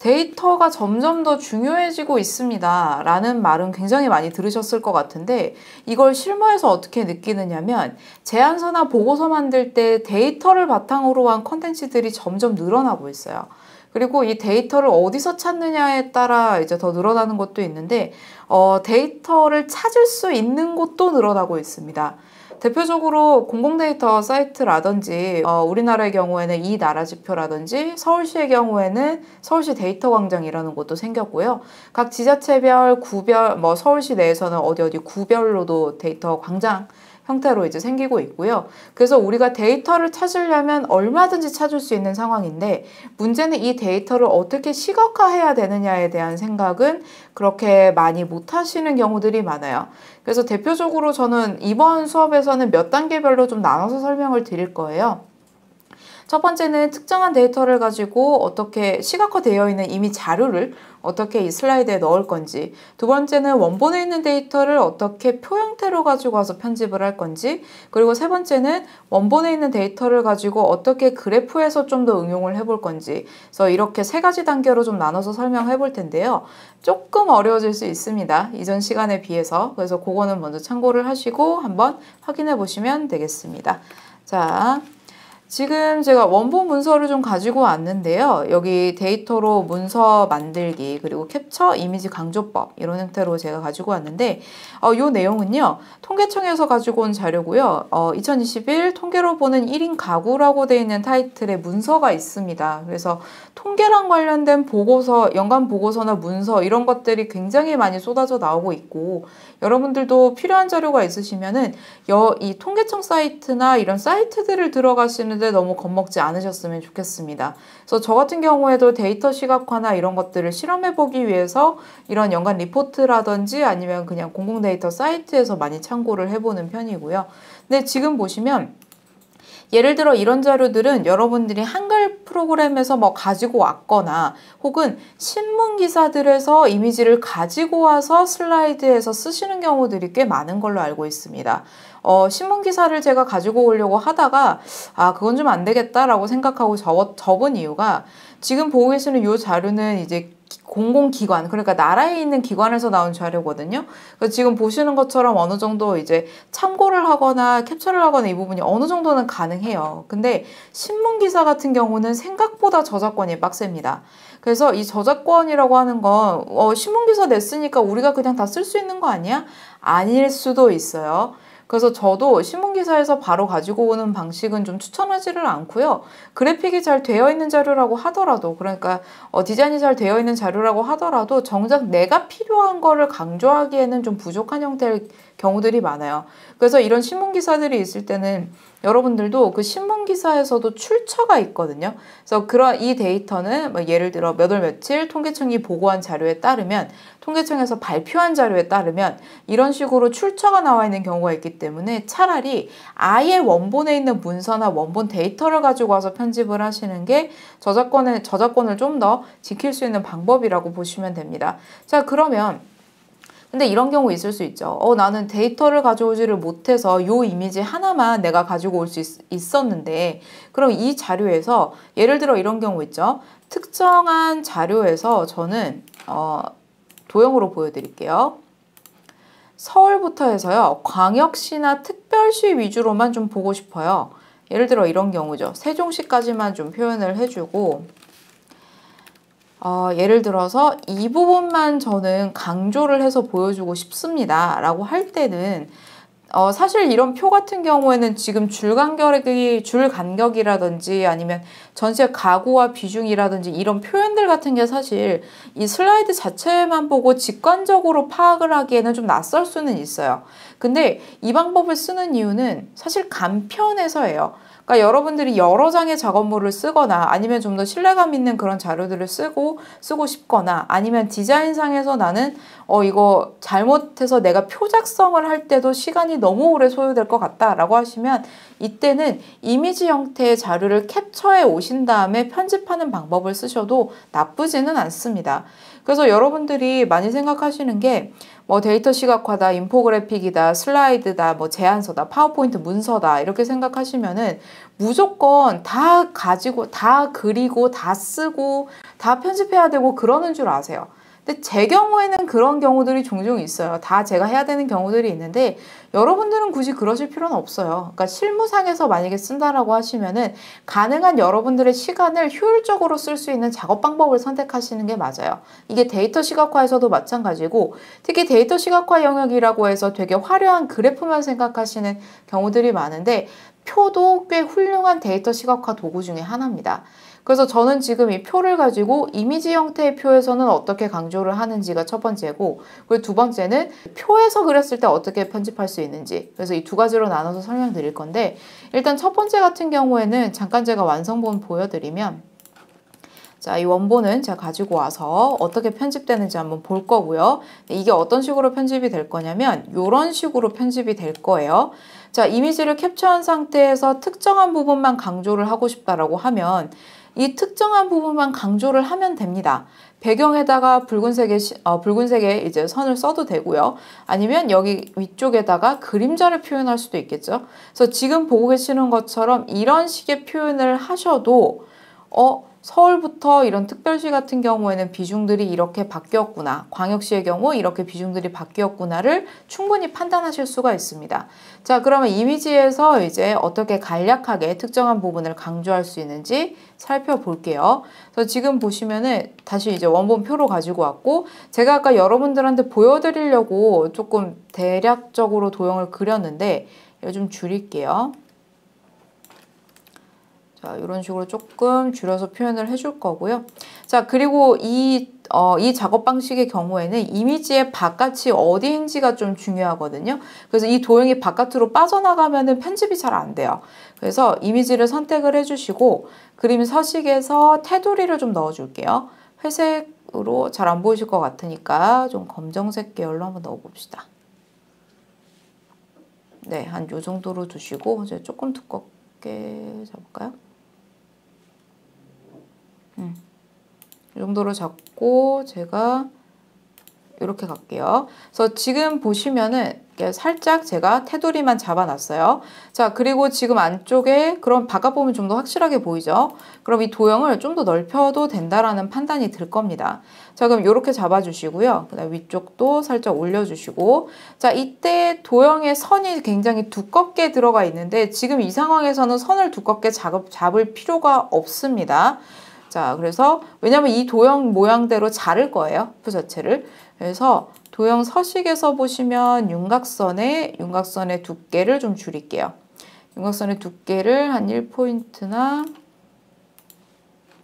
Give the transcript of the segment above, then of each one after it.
데이터가 점점 더 중요해지고 있습니다 라는 말은 굉장히 많이 들으셨을 것 같은데 이걸 실무에서 어떻게 느끼느냐면 제안서나 보고서 만들 때 데이터를 바탕으로 한 컨텐츠들이 점점 늘어나고 있어요. 그리고 이 데이터를 어디서 찾느냐에 따라 이제 더 늘어나는 것도 있는데 데이터를 찾을 수 있는 곳도 늘어나고 있습니다. 대표적으로 공공데이터 사이트라든지 우리나라의 경우에는 이나라지표라든지 서울시의 경우에는 서울시 데이터 광장이라는 곳도 생겼고요. 각 지자체별 구별 서울시 내에서는 어디 구별로도 데이터 광장 형태로 이제 생기고 있고요. 그래서 우리가 데이터를 찾으려면 얼마든지 찾을 수 있는 상황인데 문제는 이 데이터를 어떻게 시각화해야 되느냐에 대한 생각은 그렇게 많이 못 하시는 경우들이 많아요. 그래서 대표적으로 저는 이번 수업에서는 몇 단계별로 좀 나눠서 설명을 드릴 거예요. 첫 번째는 특정한 데이터를 가지고 어떻게 시각화되어 있는 이미 자료를 어떻게 이 슬라이드에 넣을 건지, 두 번째는 원본에 있는 데이터를 어떻게 표 형태로 가지고 와서 편집을 할 건지, 그리고 세 번째는 원본에 있는 데이터를 가지고 어떻게 그래프에서 좀 더 응용을 해볼 건지, 그래서 이렇게 세 가지 단계로 좀 나눠서 설명해 볼 텐데요. 조금 어려워질 수 있습니다. 이전 시간에 비해서. 그래서 그거는 먼저 참고를 하시고 한번 확인해 보시면 되겠습니다. 자, 지금 제가 원본 문서를 좀 가지고 왔는데요. 여기 데이터로 문서 만들기, 그리고 캡처, 이미지 강조법 이런 형태로 제가 가지고 왔는데 이 내용은요. 통계청에서 가지고 온 자료고요. 2021 통계로 보는 1인 가구라고 되어 있는 타이틀의 문서가 있습니다. 그래서 통계랑 관련된 보고서, 연관 보고서나 문서 이런 것들이 굉장히 많이 쏟아져 나오고 있고 여러분들도 필요한 자료가 있으시면은 이 통계청 사이트나 이런 사이트들을 들어가시는데 너무 겁먹지 않으셨으면 좋겠습니다. 그래서 저 같은 경우에도 데이터 시각화나 이런 것들을 실험해 보기 위해서 이런 연관 리포트라든지 아니면 그냥 공공데이터 사이트에서 많이 참고를 해보는 편이고요. 근데 지금 보시면 예를 들어 이런 자료들은 여러분들이 한글 프로그램에서 가지고 왔거나 혹은 신문 기사들에서 이미지를 가지고 와서 슬라이드에서 쓰시는 경우들이 꽤 많은 걸로 알고 있습니다. 신문 기사를 제가 가지고 오려고 하다가 그건 좀 안 되겠다라고 생각하고 접은 이유가 지금 보고 계시는 이 자료는 이제 공공기관, 그러니까 나라에 있는 기관에서 나온 자료거든요. 그래서 지금 보시는 것처럼 어느 정도 이제 참고를 하거나 캡처를 하거나 이 부분이 어느 정도는 가능해요. 근데 신문기사 같은 경우는 생각보다 저작권이 빡셉니다. 그래서 이 저작권이라고 하는 건 신문기사 냈으니까 우리가 그냥 다 쓸 수 있는 거 아니야? 아닐 수도 있어요. 그래서 저도 신문기사에서 바로 가지고 오는 방식은 좀 추천하지를 않고요. 그래픽이 잘 되어 있는 자료라고 하더라도, 그러니까 디자인이 잘 되어 있는 자료라고 하더라도 정작 내가 필요한 거를 강조하기에는 좀 부족한 형태의 경우들이 많아요. 그래서 이런 신문기사들이 있을 때는 여러분들도 그 신문기사에서도 출처가 있거든요. 그래서 이 데이터는 예를 들어 몇 월 며칠 통계청이 보고한 자료에 따르면, 통계청에서 발표한 자료에 따르면 이런 식으로 출처가 나와 있는 경우가 있기 때문에 차라리 아예 원본에 있는 문서나 원본 데이터를 가지고 와서 편집을 하시는 게 저작권을 좀 더 지킬 수 있는 방법이라고 보시면 됩니다. 자, 그러면 근데 이런 경우 있을 수 있죠. 나는 데이터를 가져오지를 못해서 요 이미지 하나만 내가 가지고 올 수 있었는데 그럼 이 자료에서 예를 들어 이런 경우 있죠. 특정한 자료에서 저는 도형으로 보여드릴게요. 서울부터 해서요. 광역시나 특별시 위주로만 좀 보고 싶어요. 예를 들어 이런 경우죠. 세종시까지만 좀 표현을 해주고 예를 들어서 이 부분만 저는 강조를 해서 보여주고 싶습니다 라고 할 때는 사실 이런 표 같은 경우에는 지금 줄 간격이라든지 아니면 전체 가구와 비중이라든지 이런 표현들 같은 게 사실 이 슬라이드 자체만 보고 직관적으로 파악을 하기에는 좀 낯설 수는 있어요. 근데 이 방법을 쓰는 이유는 사실 간편해서예요. 그러니까 여러분들이 여러 장의 작업물을 쓰거나 아니면 좀 더 신뢰감 있는 그런 자료들을 쓰고 싶거나 아니면 디자인상에서 나는 이거 잘못해서 내가 표 작성을 할 때도 시간이 너무 오래 소요될 것 같다라고 하시면 이때는 이미지 형태의 자료를 캡처해 오신 다음에 편집하는 방법을 쓰셔도 나쁘지는 않습니다. 그래서 여러분들이 많이 생각하시는 게 뭐 데이터 시각화다, 인포그래픽이다, 슬라이드다, 뭐 제안서다, 파워포인트 문서다 이렇게 생각하시면은 무조건 다 가지고 다 그리고 다 쓰고 다 편집해야 되고 그러는 줄 아세요. 근데 제 경우에는 그런 경우들이 종종 있어요. 다 제가 해야 되는 경우들이 있는데 여러분들은 굳이 그러실 필요는 없어요. 그러니까 실무상에서 만약에 쓴다라고 하시면은 가능한 여러분들의 시간을 효율적으로 쓸 수 있는 작업 방법을 선택하시는 게 맞아요. 이게 데이터 시각화에서도 마찬가지고 특히 데이터 시각화 영역이라고 해서 되게 화려한 그래프만 생각하시는 경우들이 많은데 표도 꽤 훌륭한 데이터 시각화 도구 중에 하나입니다. 그래서 저는 지금 이 표를 가지고 이미지 형태의 표에서는 어떻게 강조를 하는지가 첫 번째고, 그리고 두 번째는 표에서 그렸을 때 어떻게 편집할 수 있는지, 그래서 이 두 가지로 나눠서 설명드릴 건데, 일단 첫 번째 같은 경우에는 잠깐 제가 완성본 보여드리면, 자, 이 원본은 제가 가지고 와서 어떻게 편집되는지 한번 볼 거고요. 이게 어떤 식으로 편집이 될 거냐면 이런 식으로 편집이 될 거예요. 자, 이미지를 캡처한 상태에서 특정한 부분만 강조를 하고 싶다라고 하면 이 특정한 부분만 강조를 하면 됩니다. 배경에다가 붉은색의 이제 선을 써도 되고요. 아니면 여기 위쪽에다가 그림자를 표현할 수도 있겠죠. 그래서 지금 보고 계시는 것처럼 이런 식의 표현을 하셔도 서울부터 이런 특별시 같은 경우에는 비중들이 이렇게 바뀌었구나. 광역시의 경우 이렇게 비중들이 바뀌었구나를 충분히 판단하실 수가 있습니다. 자, 그러면 이미지에서 이제 어떻게 간략하게 특정한 부분을 강조할 수 있는지 살펴볼게요. 그래서 지금 보시면은 다시 이제 원본표로 가지고 왔고, 제가 아까 여러분들한테 보여드리려고 조금 대략적으로 도형을 그렸는데 이거 좀 줄일게요. 자, 이런 식으로 조금 줄여서 표현을 해줄 거고요. 자, 그리고 이 작업 방식의 경우에는 이미지의 바깥이 어디인지가 좀 중요하거든요. 그래서 이 도형이 바깥으로 빠져나가면은 편집이 잘 안 돼요. 그래서 이미지를 선택을 해주시고 그림 서식에서 테두리를 좀 넣어줄게요. 회색으로 잘 안 보이실 것 같으니까 좀 검정색 계열로 한번 넣어봅시다. 네, 한 요 정도로 두시고 이제 조금 두껍게 잡을까요? 이 정도로 잡고 제가 이렇게 갈게요. 그래서 지금 보시면은 살짝 제가 테두리만 잡아놨어요. 자, 그리고 지금 안쪽에 그럼 바깥 보면 좀 더 확실하게 보이죠? 그럼 이 도형을 좀 더 넓혀도 된다라는 판단이 들 겁니다. 자, 그럼 이렇게 잡아주시고요. 그다음 위쪽도 살짝 올려주시고, 자, 이때 도형의 선이 굉장히 두껍게 들어가 있는데 지금 이 상황에서는 선을 두껍게 잡을 필요가 없습니다. 자, 그래서 왜냐면 이 도형 모양대로 자를 거예요. 표 자체를. 그래서 도형 서식에서 보시면 윤곽선의 두께를 좀 줄일게요. 윤곽선의 두께를 한 1포인트나,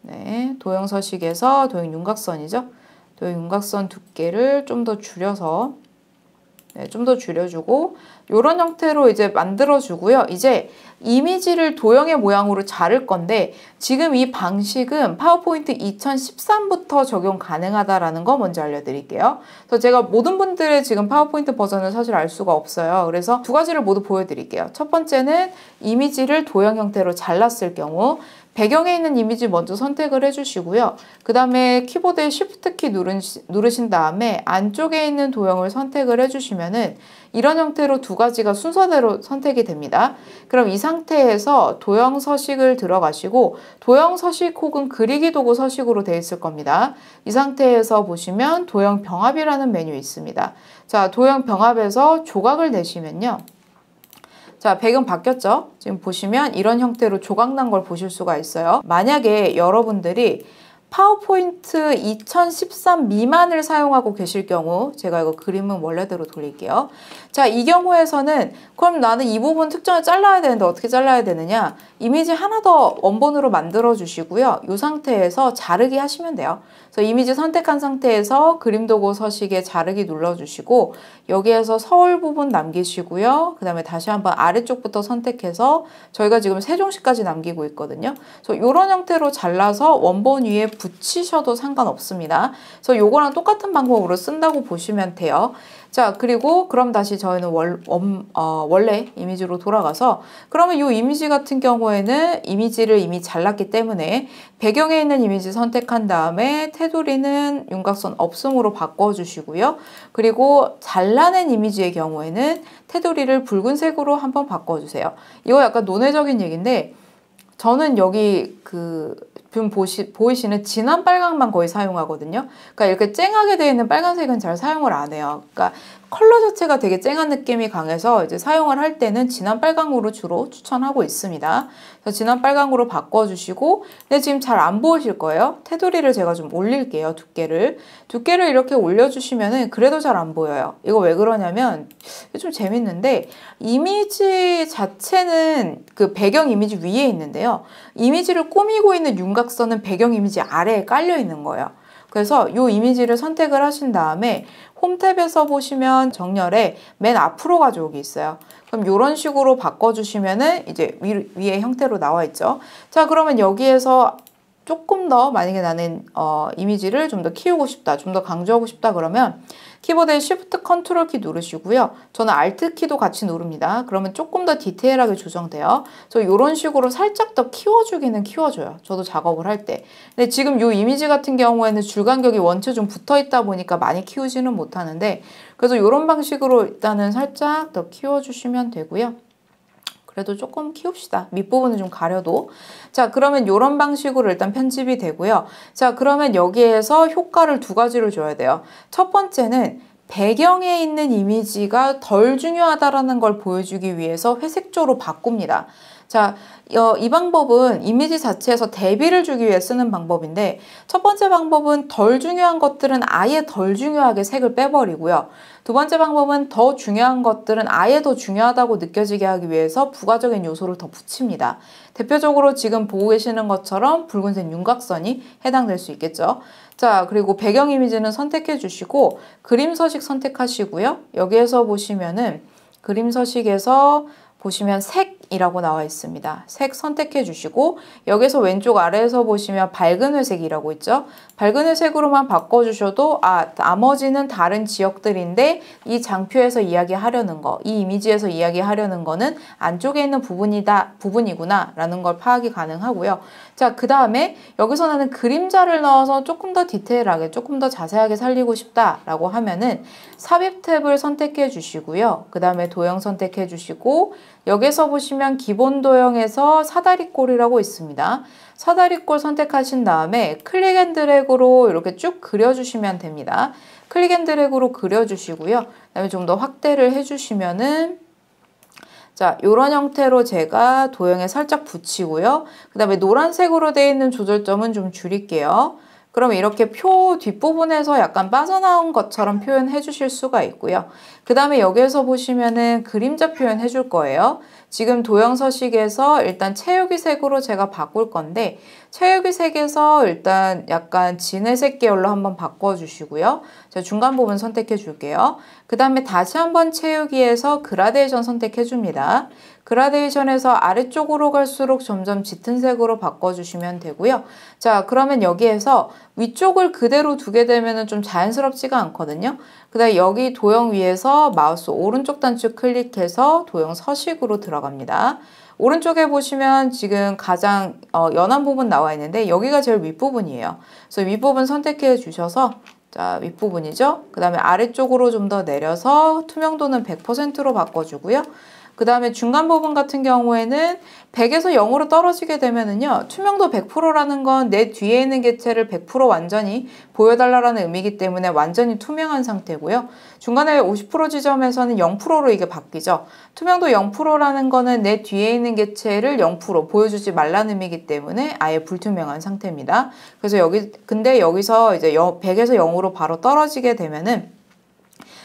네, 도형 서식에서 도형 윤곽선이죠. 도형 윤곽선 두께를 좀 더 줄여서, 네, 좀 더 줄여주고 이런 형태로 이제 만들어주고요. 이제 이미지를 도형의 모양으로 자를 건데 지금 이 방식은 파워포인트 2013부터 적용 가능하다라는 거 먼저 알려드릴게요. 그래서 제가 모든 분들의 지금 파워포인트 버전을 사실 알 수가 없어요. 그래서 두 가지를 모두 보여드릴게요. 첫 번째는 이미지를 도형 형태로 잘랐을 경우 배경에 있는 이미지 먼저 선택을 해주시고요. 그 다음에 키보드의 Shift 키 누르신 다음에 안쪽에 있는 도형을 선택을 해주시면은 이런 형태로 두 가지가 순서대로 선택이 됩니다. 그럼 이 상태에서 도형 서식을 들어가시고 도형 서식 혹은 그리기 도구 서식으로 되어 있을 겁니다. 이 상태에서 보시면 도형 병합이라는 메뉴 있습니다. 자, 도형 병합에서 조각을 내시면요. 자, 배경 바뀌었죠? 지금 보시면 이런 형태로 조각난 걸 보실 수가 있어요. 만약에 여러분들이 파워포인트 2013 미만을 사용하고 계실 경우, 제가 이거 그림은 원래대로 돌릴게요. 자, 이 경우에서는 그럼 나는 이 부분 특정을 잘라야 되는데 어떻게 잘라야 되느냐? 이미지 하나 더 원본으로 만들어 주시고요. 이 상태에서 자르기 하시면 돼요. 그래서 이미지 선택한 상태에서 그림 도구 서식에 자르기 눌러주시고 여기에서 서울 부분 남기시고요. 그 다음에 다시 한번 아래쪽부터 선택해서 저희가 지금 세종시까지 남기고 있거든요. 그래서 이런 형태로 잘라서 원본 위에 붙이셔도 상관없습니다. 그래서 요거랑 똑같은 방법으로 쓴다고 보시면 돼요. 자, 그리고 그럼 다시 저희는 원래 이미지로 돌아가서 그러면 이 이미지 같은 경우에는 이미지를 이미 잘랐기 때문에 배경에 있는 이미지 선택한 다음에 테두리는 윤곽선 없음으로 바꿔주시고요. 그리고 잘라낸 이미지의 경우에는 테두리를 붉은색으로 한번 바꿔주세요. 이거 약간 논외적인 얘기인데 저는 여기 지금 보이시는 진한 빨강만 거의 사용하거든요. 그러니까 이렇게 쨍하게 되어 있는 빨간색은 잘 사용을 안 해요. 그러니까 컬러 자체가 되게 쨍한 느낌이 강해서 이제 사용을 할 때는 진한 빨강으로 주로 추천하고 있습니다. 그래서 진한 빨강으로 바꿔주시고, 근데 지금 잘 안 보이실 거예요. 테두리를 제가 좀 올릴게요. 두께를 이렇게 올려주시면은 그래도 잘 안 보여요. 이거 왜 그러냐면 좀 재밌는데 이미지 자체는 그 배경 이미지 위에 있는데요. 이미지를 꾸미고 있는 윤곽선은 배경 이미지 아래에 깔려 있는 거예요. 그래서 이 이미지를 선택을 하신 다음에 홈탭에서 보시면 정렬에 맨 앞으로 가져오기 있어요. 그럼 이런 식으로 바꿔주시면은 이제 위에 형태로 나와 있죠. 자, 그러면 여기에서 조금 더 만약에 나는 이미지를 좀 더 키우고 싶다, 좀 더 강조하고 싶다 그러면 키보드에 Shift Ctrl 키 누르시고요. 저는 Alt 키도 같이 누릅니다. 그러면 조금 더 디테일하게 조정돼요. 그래서 이런 식으로 살짝 더 키워주기는 키워줘요. 저도 작업을 할 때. 근데 지금 이 이미지 같은 경우에는 줄 간격이 원체 좀 붙어 있다 보니까 많이 키우지는 못하는데 그래서 이런 방식으로 일단은 살짝 더 키워주시면 되고요. 그래도 조금 키웁시다. 밑부분은 좀 가려도. 자, 그러면 이런 방식으로 일단 편집이 되고요. 자, 그러면 여기에서 효과를 두 가지를 줘야 돼요. 첫 번째는 배경에 있는 이미지가 덜 중요하다라는 걸 보여주기 위해서 회색조로 바꿉니다. 자, 이 방법은 이미지 자체에서 대비를 주기 위해 쓰는 방법인데 첫 번째 방법은 덜 중요한 것들은 아예 덜 중요하게 색을 빼버리고요. 두 번째 방법은 더 중요한 것들은 아예 더 중요하다고 느껴지게 하기 위해서 부가적인 요소를 더 붙입니다. 대표적으로 지금 보고 계시는 것처럼 붉은색 윤곽선이 해당될 수 있겠죠. 자, 그리고 배경 이미지는 선택해 주시고 그림 서식 선택하시고요. 여기에서 보시면은 그림 서식에서 보시면 색이라고 나와 있습니다. 색 선택해 주시고 여기서 왼쪽 아래에서 보시면 밝은 회색이라고 있죠. 밝은 회색으로만 바꿔주셔도 나머지는 다른 지역들인데 이 장표에서 이야기하려는 거, 이 이미지에서 이야기하려는 거는 안쪽에 있는 부분이구나 라는 걸 파악이 가능하고요. 자, 그 다음에 여기서 나는 그림자를 넣어서 조금 더 디테일하게, 조금 더 자세하게 살리고 싶다라고 하면은 삽입 탭을 선택해 주시고요. 그 다음에 도형 선택해 주시고 여기서 보시면 기본 도형에서 사다리꼴이라고 있습니다. 사다리꼴 선택하신 다음에 클릭 앤 드래그로 이렇게 쭉 그려주시면 됩니다. 클릭 앤 드래그로 그려주시고요. 그 다음에 좀 더 확대를 해주시면은 자, 이런 형태로 제가 도형에 살짝 붙이고요. 그 다음에 노란색으로 되어 있는 조절점은 좀 줄일게요. 그러면 이렇게 표 뒷부분에서 약간 빠져나온 것처럼 표현해 주실 수가 있고요. 그 다음에 여기에서 보시면은 그림자 표현해 줄 거예요. 지금 도형 서식에서 일단 채우기 색으로 제가 바꿀 건데 채우기 색에서 일단 약간 진회색 계열로 한번 바꿔주시고요. 제가 중간 부분 선택해 줄게요. 그 다음에 다시 한번 채우기에서 그라데이션 선택해 줍니다. 그라데이션에서 아래쪽으로 갈수록 점점 짙은 색으로 바꿔주시면 되고요. 자, 그러면 여기에서 위쪽을 그대로 두게 되면 좀 자연스럽지가 않거든요. 그 다음에 여기 도형 위에서 마우스 오른쪽 단추 클릭해서 도형 서식으로 들어갑니다. 오른쪽에 보시면 지금 가장 연한 부분 나와 있는데 여기가 제일 윗부분이에요. 그래서 윗부분 선택해 주셔서 자, 윗부분이죠. 그 다음에 아래쪽으로 좀 더 내려서 투명도는 100%로 바꿔주고요. 그 다음에 중간 부분 같은 경우에는 100에서 0으로 떨어지게 되면은요, 투명도 100%라는 건 내 뒤에 있는 객체를 100% 완전히 보여달라는 의미이기 때문에 완전히 투명한 상태고요. 중간에 50% 지점에서는 0%로 이게 바뀌죠. 투명도 0%라는 거는 내 뒤에 있는 객체를 0% 보여주지 말라는 의미이기 때문에 아예 불투명한 상태입니다. 그래서 근데 여기서 이제 100에서 0으로 바로 떨어지게 되면은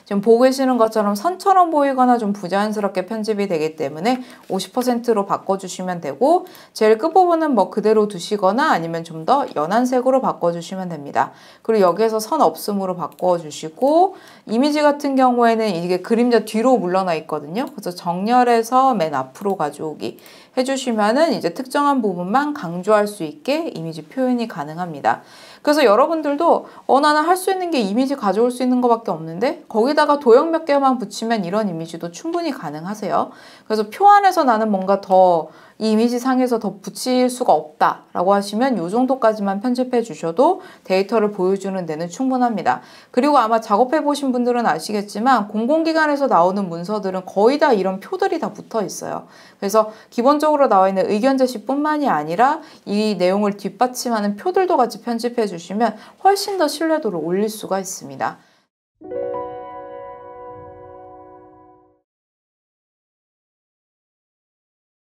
지금 보고 계시는 것처럼 선처럼 보이거나 좀 부자연스럽게 편집이 되기 때문에 50%로 바꿔주시면 되고, 제일 끝부분은 뭐 그대로 두시거나 아니면 좀 더 연한 색으로 바꿔주시면 됩니다. 그리고 여기에서 선 없음으로 바꿔주시고, 이미지 같은 경우에는 이게 그림자 뒤로 물러나 있거든요. 그래서 정렬해서 맨 앞으로 가져오기 해주시면은 이제 특정한 부분만 강조할 수 있게 이미지 표현이 가능합니다. 그래서 여러분들도 나는 할 수 있는 게 이미지 가져올 수 있는 것밖에 없는데 거기다가 도형 몇 개만 붙이면 이런 이미지도 충분히 가능하세요. 그래서 표 안에서 나는 뭔가 더 이 이미지 상에서 더 붙일 수가 없다라고 하시면 이 정도까지만 편집해 주셔도 데이터를 보여주는 데는 충분합니다. 그리고 아마 작업해 보신 분들은 아시겠지만 공공기관에서 나오는 문서들은 거의 다 이런 표들이 다 붙어 있어요. 그래서 기본적으로 나와 있는 의견 제시뿐만이 아니라 이 내용을 뒷받침하는 표들도 같이 편집해 주시면 훨씬 더 신뢰도를 올릴 수가 있습니다.